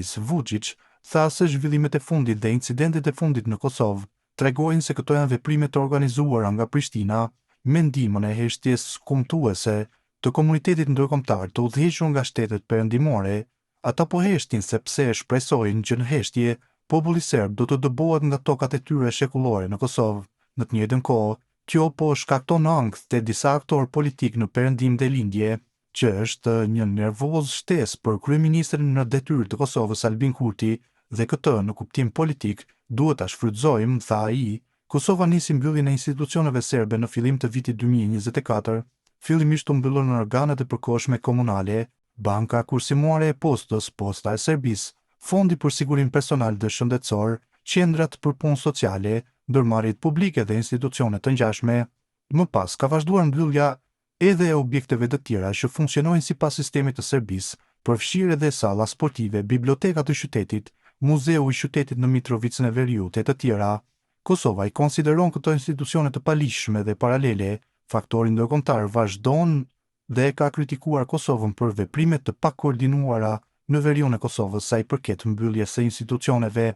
Vučić tha se zhvillimet e fundit dhe incidentet e fundit në Kosovë tregojnë se këto janë veprime të organizuara nga Prishtina me ndihmën e heshtjes kumtuese të komunitetit ndërkombëtar të udhëhequr nga shtetet perëndimore. Ata po heshtin sepse shpresojnë që në heshtje populli serb do të dëbohet nga tokat e tyre shekullore në Kosovë. Në të njëjtën kohë, kjo po shkakton ankth te disa aktorë politik në Perëndim dhe Lindje, që është një nervoz shtesë për kryeministrin në detyrë të Kosovës Albin Kurti, dhe këtë në kuptim politik duhet ta shfrytëzojmë, tha ai. Kosova nisi mbylljen e institucioneve serbe në fillim të vitit 2024, fillimisht u mbyllën në organet e përkohshme komunale, Banka Kursimuare e Postës, Posta e Serbisë, Fondi për Sigurim Personal dhe Shëndetësor, qendrat për punë sociale, ndërmarrjet publike dhe institucione të ngjashme. Më pas ka vazhduar mbyllja edhe e objekteve të tjera që funksionojnë sipas sistemit të Serbisë, përfshirë edhe salla sportive, biblioteka të qytetit, muzeu i qytetit në Mitrovicën e Veriut e të tjera. Kosova i konsideron këto institucione të paligjshme dhe paralele. Faktori ndërkombëtar vazhdon dhe ka kritikuar Kosovën për veprimet të pakoordinuara në veriun e Kosovës sa i përket mbylljes së institucioneve.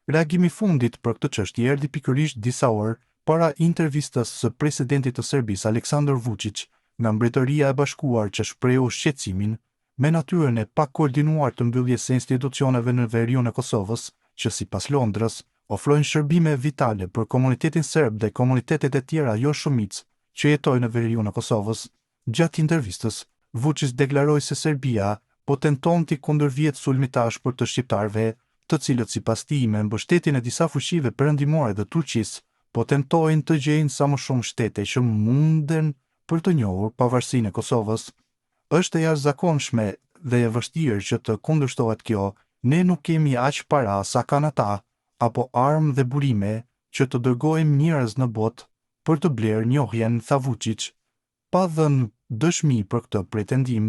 Reagimi i fundit për këtë çështje erdhi pikërisht disa orë para intervistës së presidentit të Serbisë Aleksandar Vučić nga Mbretëria e Bashkuar, që shprehu shqetësimin me natyrën e pakoordinuar të mbylljes së institucioneve në veriun e Kosovës, që sipas Londrës ofrojnë shërbime vitale për komunitetin serb dhe komunitetet e tjera jo shumicë që jetojnë në veriun e Kosovës. Gjatë intervistës, Vučić deklaroi se Serbia po tenton t'i kundërvjet sulmitash për të shqiptarëve, të cilët sipas tij me mbështetjen e disa fuqive perëndimore dhe Turqisë, po tentojnë të gjejnë sa më shumë shtete që munden për të njohur pavarësinë e Kosovës. Është e jashtëzakonshme dhe e vështirë që të kundërshtohet kjo. Ne nuk kemi aq para sa kanë ata, apo armë dhe burime që të dërgojmë njerëz në botë për të blerë njohjen, tha Vučić, pa dhënë dëshmi për këtë pretendim.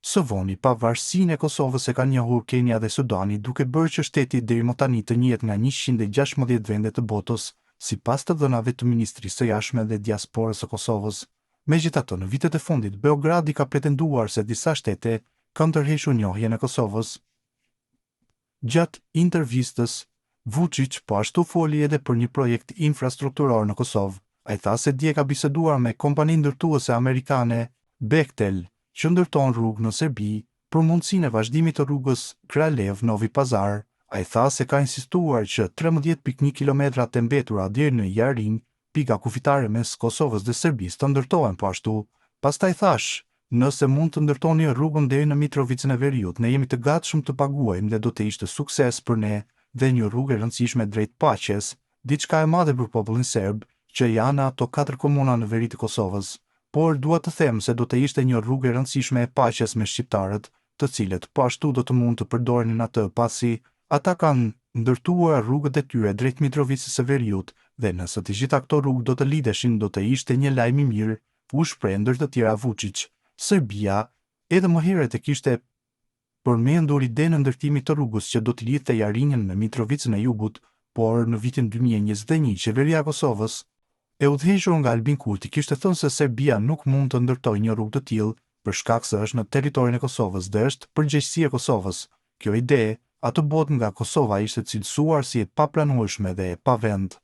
Së voni, pavarësinë e Kosovës e ka njohur Kenia dhe Sudani, duke bërë që shteti deri më tani të njihet nga 116 vende të botës, sipas të dhënave të Ministrisë së Jashtme dhe Diasporës së Kosovës. Megjithatë, në vitet e fundit, Beogradi ka pretenduar se disa shtete kanë tërhequr njohjen e Kosovës. Gjatë intervistës, Vučić po ashtu foli edhe për një projekt infrastrukturor në Kosovë. Ai tha se dje ka biseduar me kompaninë ndërtuese amerikane Bechtel, që ndërton rrugë në Serbi, për mundësinë e vazhdimit të rrugës Kralev-Novi Pazar. Ai tha se ka insistuar që 13.1 kilometrat e mbetura deri në Jarin, pika kufitare mes Kosovës dhe Serbisë, të ndërtohen po ashtu. Pastaj thash, nëse mund të ndërtoni rrugën deri në Mitrovicën e Veriut, ne jemi të gatshëm të paguajmë dhe do të ishte sukses për ne dhe një rrugë e rëndësishme drejt paqes, diçka e madhe për popullin serb, që janë ato 4 komuna në veri të Kosovës. Por dua të them se do të ishte një rrugë e rëndësishme e paqes me shqiptarët, të cilët po ashtu do të mund të përdornin atë pasi ata kanë ndërtuar rrugët e tyre drejt Mitrovicës së Veriut, dhe nëse të gjitha këto rrugë do të lidheshin, do të ishte një lajm i mirë, u shpreh ndër të tjera Vučić. Serbia edhe më herët e kishte përmendur idenë e ndërtimit të rrugës që do të lidhte Jarinën me Mitrovicën e Jugut, por në vitin 2021 qeveria e Kosovës e udhëhequr nga Albin Kurti kishte thënë se Serbia nuk mund të ndërtojë një rrugë të tillë për shkak se është në territorin e Kosovës dhe është përgjegjësi e Kosovës. Kjo ide atë botë nga Kosova ishte cilësuar si e paplanueshme dhe e pavend.